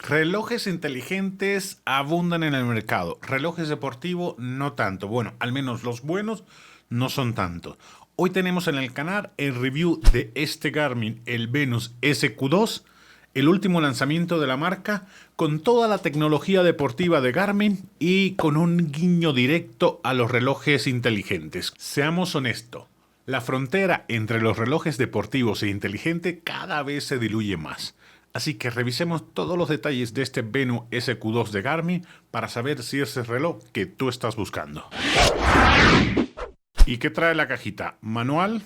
Relojes inteligentes abundan en el mercado. Relojes deportivos no tanto. Bueno, al menos los buenos no son tanto. Hoy tenemos en el canal el review de este Garmin, el Venus SQ2, el último lanzamiento de la marca, con toda la tecnología deportiva de Garmin y con un guiño directo a los relojes inteligentes. Seamos honestos, la frontera entre los relojes deportivos e inteligentes cada vez se diluye más. Así que revisemos todos los detalles de este Venus SQ2 de Garmin para saber si es el reloj que tú estás buscando. ¿Y qué trae la cajita? Manual,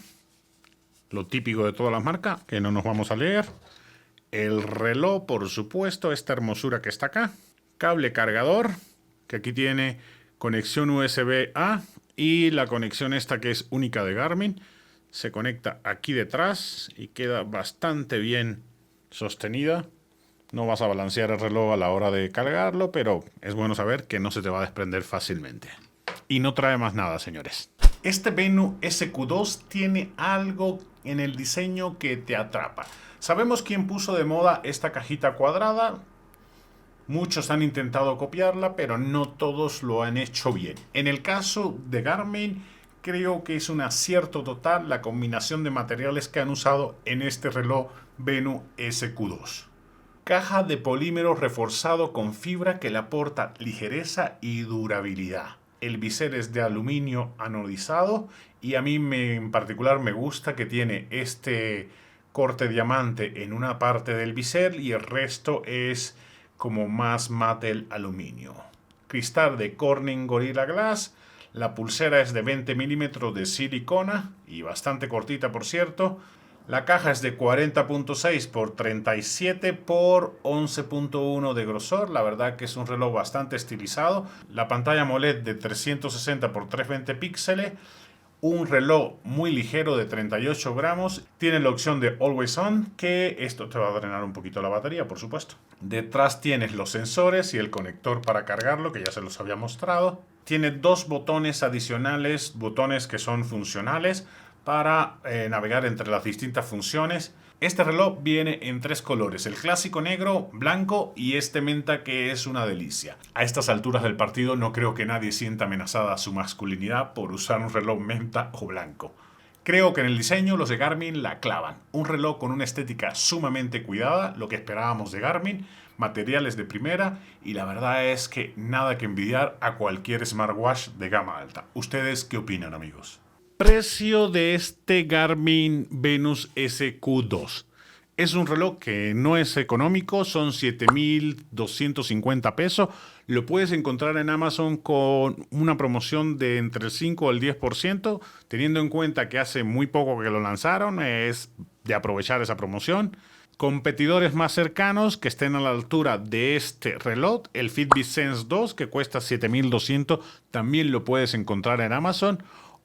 lo típico de todas las marcas, que no nos vamos a leer. El reloj, por supuesto, esta hermosura que está acá. Cable cargador, que aquí tiene conexión USB-A y la conexión esta que es única de Garmin. Se conecta aquí detrás y queda bastante bien sostenida. No vas a balancear el reloj a la hora de cargarlo, pero es bueno saber que no se te va a desprender fácilmente. Y no trae más nada, señores. Este Venus SQ2 tiene algo en el diseño que te atrapa. Sabemos quién puso de moda esta cajita cuadrada. Muchos han intentado copiarla, pero no todos lo han hecho bien. En el caso de Garmin, creo que es un acierto total la combinación de materiales que han usado en este reloj Venus SQ2. Caja de polímero reforzado con fibra que le aporta ligereza y durabilidad. El bisel es de aluminio anodizado y a mí en particular me gusta que tiene este corte diamante en una parte del bisel y el resto es como más mate el aluminio. Cristal de Corning Gorilla Glass. La pulsera es de 20 milímetros de silicona y bastante cortita, por cierto. La caja es de 40.6 por 37 por 11.1 de grosor. La verdad que es un reloj bastante estilizado. La pantalla AMOLED de 360 por 320 píxeles. Un reloj muy ligero de 38 gramos. Tiene la opción de Always On, que esto te va a drenar un poquito la batería, por supuesto. Detrás tienes los sensores y el conector para cargarlo, que ya se los había mostrado. Tiene dos botones adicionales, botones que son funcionales para navegar entre las distintas funciones. Este reloj viene en tres colores, el clásico negro, blanco y este menta, que es una delicia. A estas alturas del partido no creo que nadie sienta amenazada su masculinidad por usar un reloj menta o blanco. Creo que en el diseño los de Garmin la clavan. Un reloj con una estética sumamente cuidada, lo que esperábamos de Garmin, materiales de primera y la verdad es que nada que envidiar a cualquier smartwatch de gama alta. ¿Ustedes qué opinan, amigos? Precio de este Garmin Venus SQ2. Es un reloj que no es económico, son 7.250 pesos. Lo puedes encontrar en Amazon con una promoción de entre el 5 al 10%, teniendo en cuenta que hace muy poco que lo lanzaron, es de aprovechar esa promoción. Competidores más cercanos que estén a la altura de este reloj, el Fitbit Sense 2, que cuesta 7.200, también lo puedes encontrar en Amazon.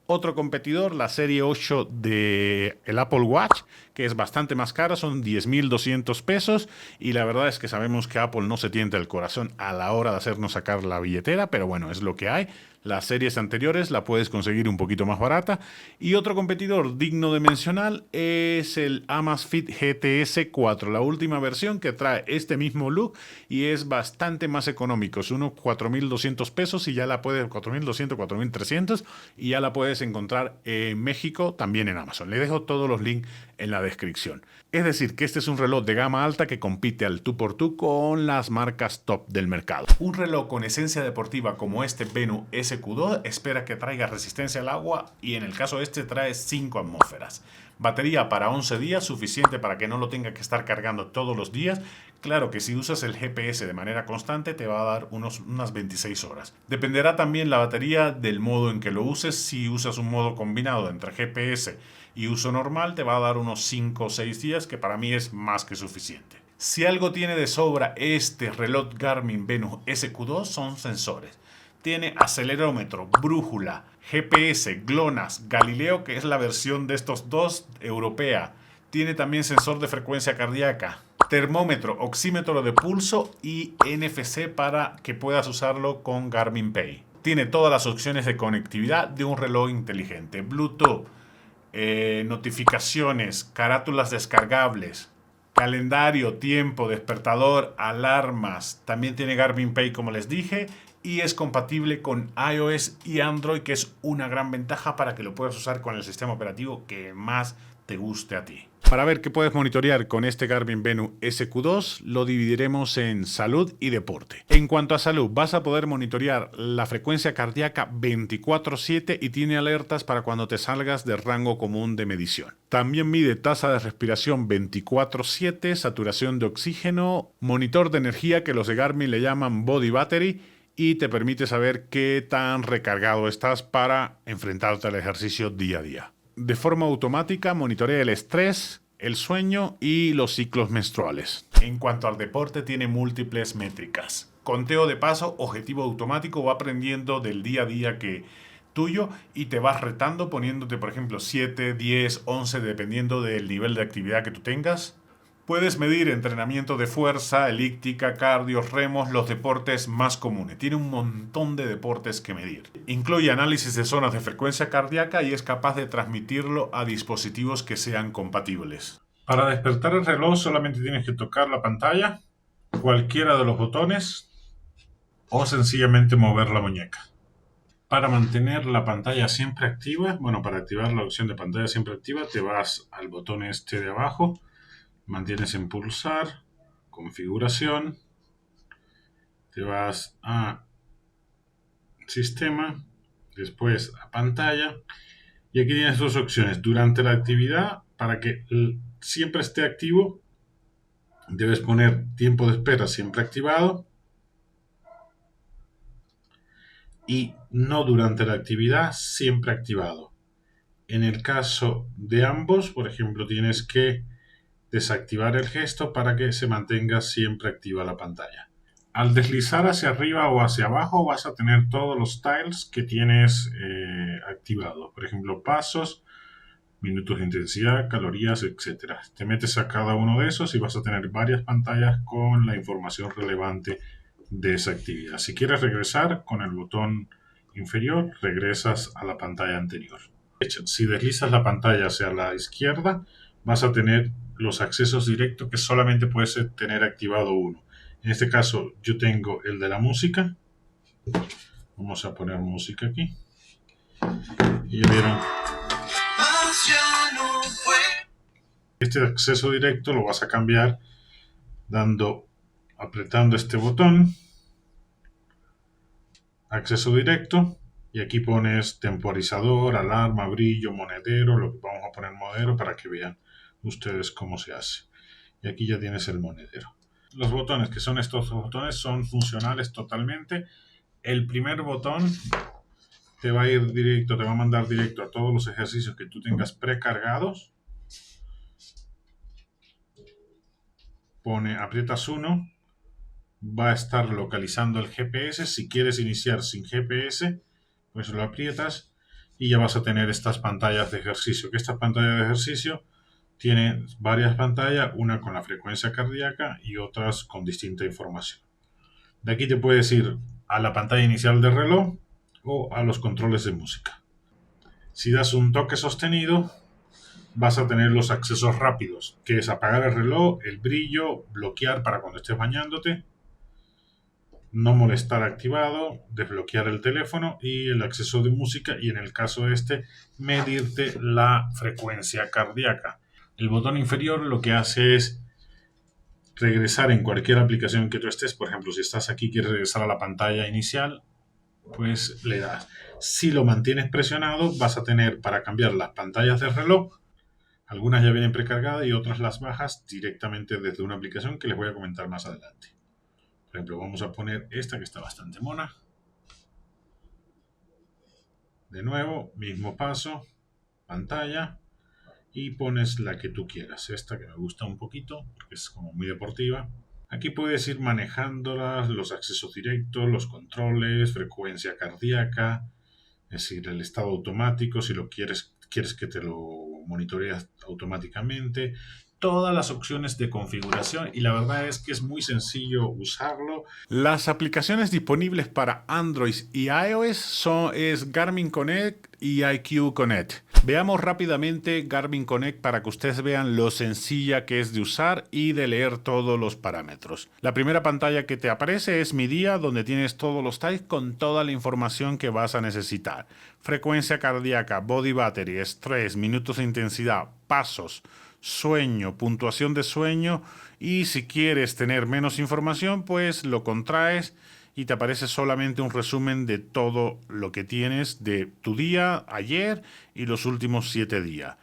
Otro competidor, la serie 8 del Apple Watch, que es bastante más cara, son 10.200 pesos. Y la verdad es que sabemos que Apple no se tienta el corazón a la hora de hacernos sacar la billetera, pero bueno, es lo que hay. Las series anteriores la puedes conseguir un poquito más barata. Y otro competidor digno de mencionar es el Amazfit GTS 4, la última versión que trae este mismo look y es bastante más económico. Es unos 4.200 pesos y ya la puedes, 4.200, 4.300 y ya la puedes encontrar en México, también en Amazon. Le dejo todos los links en la descripción. Es decir, que este es un reloj de gama alta que compite al tú por tú con las marcas top del mercado. Un reloj con esencia deportiva como este Venus SQ2 espera que traiga resistencia al agua y en el caso de este trae 5 atmósferas. Batería para 11 días, suficiente para que no lo tenga que estar cargando todos los días. Claro que si usas el GPS de manera constante te va a dar unas 26 horas. Dependerá también la batería del modo en que lo uses. Si usas un modo combinado entre GPS y uso normal te va a dar unos 5 o 6 días, que para mí es más que suficiente. Si algo tiene de sobra este reloj Garmin Venus SQ2 son sensores. Tiene acelerómetro, brújula, GPS, GLONASS, Galileo, que es la versión de estos dos europea. Tiene también sensor de frecuencia cardíaca, termómetro, oxímetro de pulso y NFC para que puedas usarlo con Garmin Pay. Tiene todas las opciones de conectividad de un reloj inteligente. Bluetooth, notificaciones, carátulas descargables, Calendario, tiempo, despertador, alarmas. También tiene Garmin Pay, como les dije. Y es compatible con iOS y Android, que es una gran ventaja para que lo puedas usar con el sistema operativo que más te guste a ti. Para ver qué puedes monitorear con este Garmin Venu SQ2, lo dividiremos en salud y deporte. En cuanto a salud, vas a poder monitorear la frecuencia cardíaca 24/7 y tiene alertas para cuando te salgas del rango común de medición. También mide tasa de respiración 24/7, saturación de oxígeno, monitor de energía que los de Garmin le llaman Body Battery, y te permite saber qué tan recargado estás para enfrentarte al ejercicio día a día. De forma automática monitorea el estrés, el sueño y los ciclos menstruales. En cuanto al deporte, tiene múltiples métricas. Conteo de paso, objetivo automático, va aprendiendo del día a día tuyo y te vas retando poniéndote, por ejemplo, 7, 10, 11, dependiendo del nivel de actividad que tú tengas. Puedes medir entrenamiento de fuerza, elíptica, cardio, remos, los deportes más comunes. Tiene un montón de deportes que medir. Incluye análisis de zonas de frecuencia cardíaca y es capaz de transmitirlo a dispositivos que sean compatibles. Para despertar el reloj solamente tienes que tocar la pantalla, cualquiera de los botones o sencillamente mover la muñeca. Para mantener la pantalla siempre activa, para activar la opción de pantalla siempre activa, te vas al botón este de abajo. Mantienes en pulsar, configuración, te vas a sistema, después a pantalla y aquí tienes dos opciones. Durante la actividad, para que siempre esté activo, debes poner tiempo de espera siempre activado y no durante la actividad siempre activado. En el caso de ambos, por ejemplo, tienes que desactivar el gesto para que se mantenga siempre activa la pantalla. Al deslizar hacia arriba o hacia abajo vas a tener todos los tiles que tienes activados. Por ejemplo, pasos, minutos de intensidad, calorías, etc. Te metes a cada uno de esos y vas a tener varias pantallas con la información relevante de esa actividad. Si quieres regresar, con el botón inferior regresas a la pantalla anterior. Si deslizas la pantalla hacia la izquierda, vas a tener los accesos directos que solamente puedes tener activado uno. En este caso yo tengo el de la música. Vamos a poner música aquí. Y ya vieron. Este acceso directo lo vas a cambiar apretando este botón. Acceso directo. Y aquí pones temporizador, alarma, brillo, monedero. Lo que vamos a poner monedero para que vean ustedes cómo se hace. Y aquí ya tienes el monedero. Los botones, que son estos dos botones, son funcionales totalmente. El primer botón te va a mandar directo a todos los ejercicios que tú tengas precargados. Aprietas uno, va a estar localizando el GPS. Si quieres iniciar sin GPS, pues lo aprietas y ya vas a tener estas pantallas de ejercicio. Que esta pantalla de ejercicio tiene varias pantallas, una con la frecuencia cardíaca y otras con distinta información. De aquí te puedes ir a la pantalla inicial del reloj o a los controles de música. Si das un toque sostenido, vas a tener los accesos rápidos, que es apagar el reloj, el brillo, bloquear para cuando estés bañándote, no molestar activado, desbloquear el teléfono y el acceso de música y en el caso medirte la frecuencia cardíaca. El botón inferior lo que hace es regresar en cualquier aplicación que tú estés. Por ejemplo, si estás aquí y quieres regresar a la pantalla inicial, pues le das. Si lo mantienes presionado, vas a tener para cambiar las pantallas del reloj. Algunas ya vienen precargadas y otras las bajas directamente desde una aplicación que les voy a comentar más adelante. Por ejemplo, vamos a poner esta que está bastante mona. De nuevo, mismo paso, pantalla. Y pones la que tú quieras. Esta que me gusta un poquito, porque es como muy deportiva. Aquí puedes ir manejándolas, los accesos directos, los controles, frecuencia cardíaca, es decir, el estado automático, si lo quieres que te lo monitoreas automáticamente. Todas las opciones de configuración y la verdad es que es muy sencillo usarlo. Las aplicaciones disponibles para Android y iOS es Garmin Connect y IQ Connect. Veamos rápidamente Garmin Connect para que ustedes vean lo sencilla que es de usar y de leer todos los parámetros. La primera pantalla que te aparece es mi día, donde tienes todos los tags con toda la información que vas a necesitar. Frecuencia cardíaca, body battery, estrés, minutos de intensidad, pasos, sueño, puntuación de sueño, y si quieres tener menos información, pues lo contraes y te aparece solamente un resumen de todo lo que tienes de tu día, ayer y los últimos 7 días.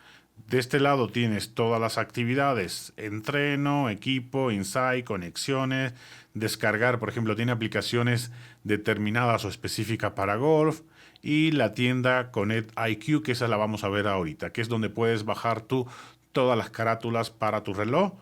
De este lado tienes todas las actividades, entreno, equipo, insight, conexiones, descargar, por ejemplo, tiene aplicaciones determinadas o específicas para golf, y la tienda Connect IQ, que esa la vamos a ver ahorita, que es donde puedes bajar tú todas las carátulas para tu reloj,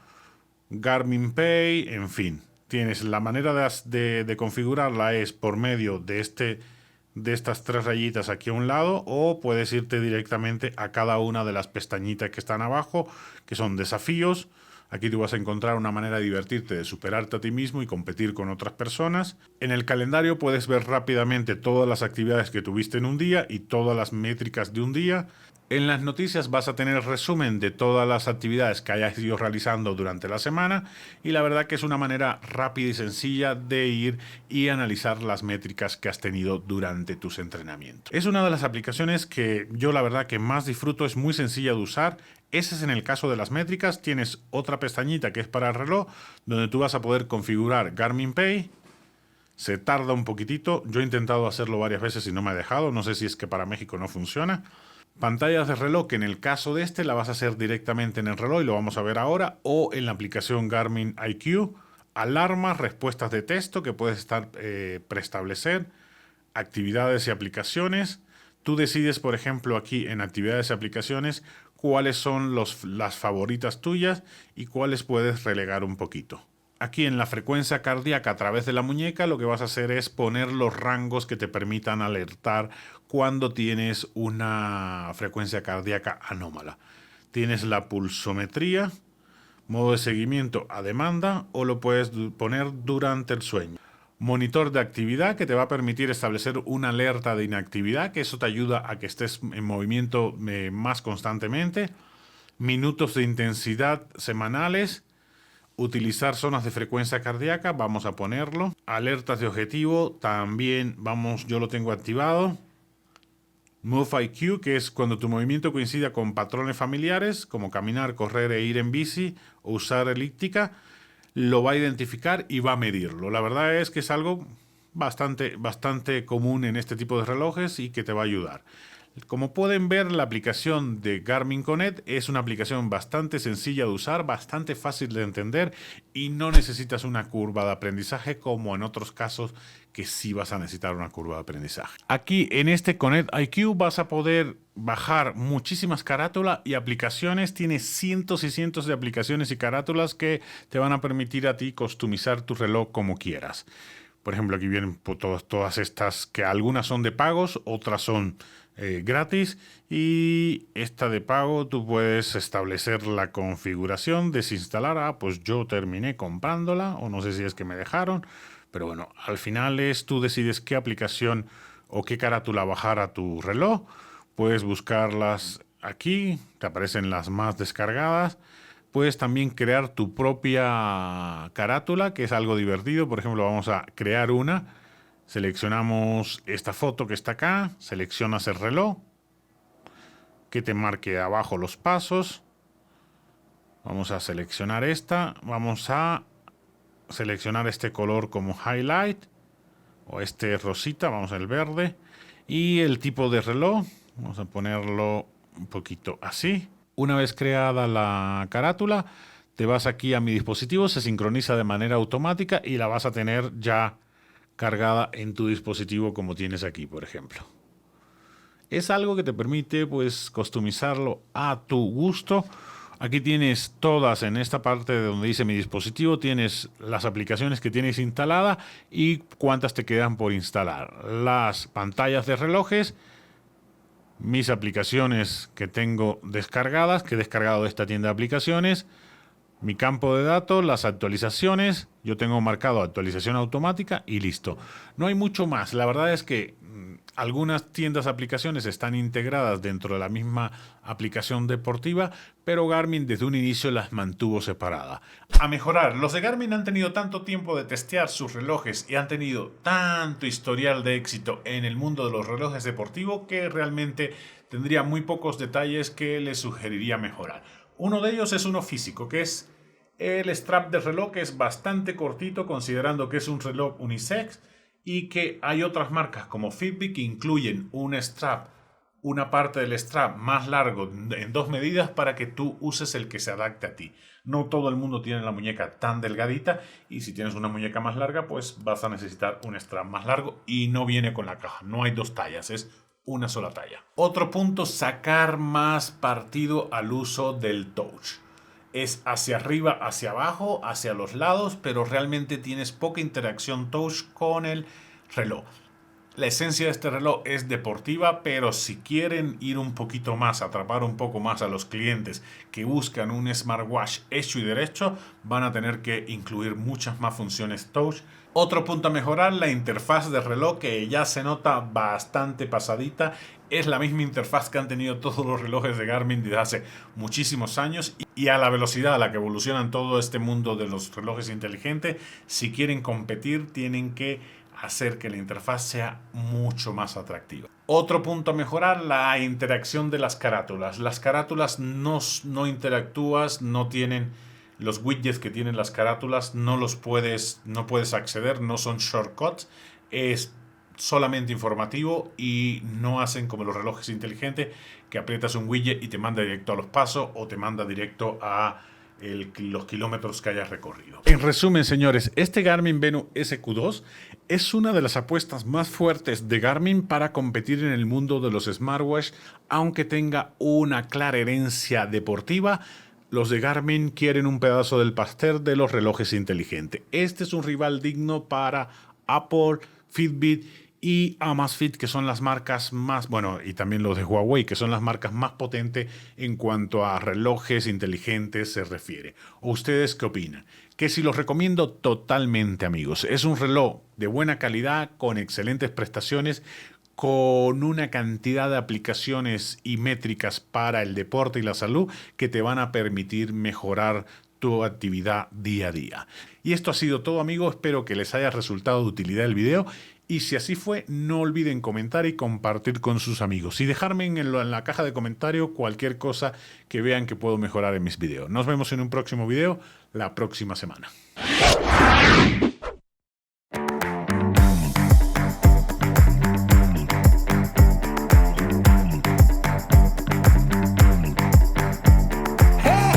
Garmin Pay, en fin. Tienes la manera de configurarla es por medio de estas 3 rayitas aquí a un lado, o puedes irte directamente a cada una de las pestañitas que están abajo, que son desafíos. Aquí tú vas a encontrar una manera de divertirte, de superarte a ti mismo y competir con otras personas. En el calendario puedes ver rápidamente todas las actividades que tuviste en un día y todas las métricas de un día. En las noticias vas a tener resumen de todas las actividades que hayas ido realizando durante la semana, y la verdad que es una manera rápida y sencilla de ir y analizar las métricas que has tenido durante tus entrenamientos. Es una de las aplicaciones que yo la verdad que más disfruto, es muy sencilla de usar. Ese es en el caso de las métricas. Tienes otra pestañita que es para el reloj, donde tú vas a poder configurar Garmin Pay. Se tarda un poquitito, yo he intentado hacerlo varias veces y no me ha dejado, no sé si es que para México no funciona. Pantallas de reloj, que en el caso de este la vas a hacer directamente en el reloj y lo vamos a ver ahora, o en la aplicación Garmin IQ. Alarmas, respuestas de texto que puedes preestablecer, actividades y aplicaciones. Tú decides, por ejemplo, aquí en actividades y aplicaciones, cuáles son las favoritas tuyas y cuáles puedes relegar un poquito. Aquí en la frecuencia cardíaca a través de la muñeca lo que vas a hacer es poner los rangos que te permitan alertar cuando tienes una frecuencia cardíaca anómala. Tienes la pulsometría, modo de seguimiento a demanda, o lo puedes poner durante el sueño. Monitor de actividad, que te va a permitir establecer una alerta de inactividad, que eso te ayuda a que estés en movimiento más constantemente. Minutos de intensidad semanales. Utilizar zonas de frecuencia cardíaca, vamos a ponerlo. Alertas de objetivo, también yo lo tengo activado. Move IQ, que es cuando tu movimiento coincida con patrones familiares, como caminar, correr e ir en bici o usar elíptica, lo va a identificar y va a medirlo. La verdad es que es algo bastante común en este tipo de relojes y que te va a ayudar. Como pueden ver, la aplicación de Garmin Connect es una aplicación bastante sencilla de usar, bastante fácil de entender, y no necesitas una curva de aprendizaje como en otros casos que sí vas a necesitar una curva de aprendizaje. Aquí en este Connect IQ vas a poder bajar muchísimas carátulas y aplicaciones. Tienes cientos y cientos de aplicaciones y carátulas que te van a permitir a ti customizar tu reloj como quieras. Por ejemplo, aquí vienen todas estas, que algunas son de pagos, otras son gratis, y esta de pago tú puedes establecer la configuración, desinstalar. Pues yo terminé comprándola, o no sé si es que me dejaron, pero bueno, al final tú decides qué aplicación o qué carátula bajar a tu reloj. Puedes buscarlas aquí, te aparecen las más descargadas. Puedes también crear tu propia carátula, que es algo divertido. Por ejemplo, vamos a crear una. Seleccionamos esta foto que está acá, seleccionas el reloj, que te marque abajo los pasos. Vamos a seleccionar esta, vamos a seleccionar este color como highlight, o este rosita, vamos al verde, y el tipo de reloj, vamos a ponerlo un poquito así. Una vez creada la carátula, te vas aquí a mi dispositivo, se sincroniza de manera automática y la vas a tener ya cargada en tu dispositivo, como tienes aquí, por ejemplo. Es algo que te permite pues customizarlo a tu gusto. Aquí tienes todas, en esta parte de donde dice mi dispositivo, tienes las aplicaciones que tienes instalada y cuántas te quedan por instalar. Las pantallas de relojes, mis aplicaciones que tengo descargadas, que he descargado de esta tienda de aplicaciones, mi campo de datos, las actualizaciones. Yo tengo marcado actualización automática y listo. No hay mucho más. La verdad es que Algunas tiendas aplicaciones están integradas dentro de la misma aplicación deportiva, pero Garmin desde un inicio las mantuvo separadas. A mejorar, los de Garmin han tenido tanto tiempo de testear sus relojes y han tenido tanto historial de éxito en el mundo de los relojes deportivos que realmente tendría muy pocos detalles que les sugeriría mejorar. Uno de ellos es uno físico, que es el strap de reloj, que es bastante cortito considerando que es un reloj unisex, y que hay otras marcas como Fitbit que incluyen un strap, una parte del strap más largo en 2 medidas para que tú uses el que se adapte a ti. No todo el mundo tiene la muñeca tan delgadita y si tienes una muñeca más larga pues vas a necesitar un strap más largo y no viene con la caja. No hay 2 tallas, es una sola talla. Otro punto, sacar más partido al uso del touch. Es hacia arriba, hacia abajo, hacia los lados, pero realmente tienes poca interacción touch con el reloj. La esencia de este reloj es deportiva, pero si quieren ir un poquito más, atrapar un poco más a los clientes que buscan un smartwatch hecho y derecho, van a tener que incluir muchas más funciones touch. Otro punto a mejorar, la interfaz de reloj, que ya se nota bastante pasadita. Es la misma interfaz que han tenido todos los relojes de Garmin desde hace muchísimos años y a la velocidad a la que evolucionan todo este mundo de los relojes inteligentes, si quieren competir tienen que hacer que la interfaz sea mucho más atractiva. Otro punto a mejorar, la interacción de las carátulas. Las carátulas no interactúas, no tienen los widgets que tienen las carátulas, no puedes acceder, no son shortcuts, es solamente informativo y no hacen como los relojes inteligentes que aprietas un widget y te manda directo a los pasos o te manda directo a los kilómetros que hayas recorrido. En resumen, señores, este Garmin Venu SQ2 es una de las apuestas más fuertes de Garmin para competir en el mundo de los smartwatch, aunque tenga una clara herencia deportiva. Los de Garmin quieren un pedazo del pastel de los relojes inteligentes. Este es un rival digno para Apple, Fitbit y Amazfit, que son las marcas más, bueno, y también los de Huawei, que son las marcas más potentes en cuanto a relojes inteligentes se refiere. ¿Ustedes qué opinan? Que si los recomiendo totalmente, amigos. Es un reloj de buena calidad, con excelentes prestaciones, con una cantidad de aplicaciones y métricas para el deporte y la salud que te van a permitir mejorar tu actividad día a día. Y esto ha sido todo, amigos. Espero que les haya resultado de utilidad el video. Y si así fue, no olviden comentar y compartir con sus amigos. Y dejarme en la caja de comentarios cualquier cosa que vean que puedo mejorar en mis videos. Nos vemos en un próximo video la próxima semana.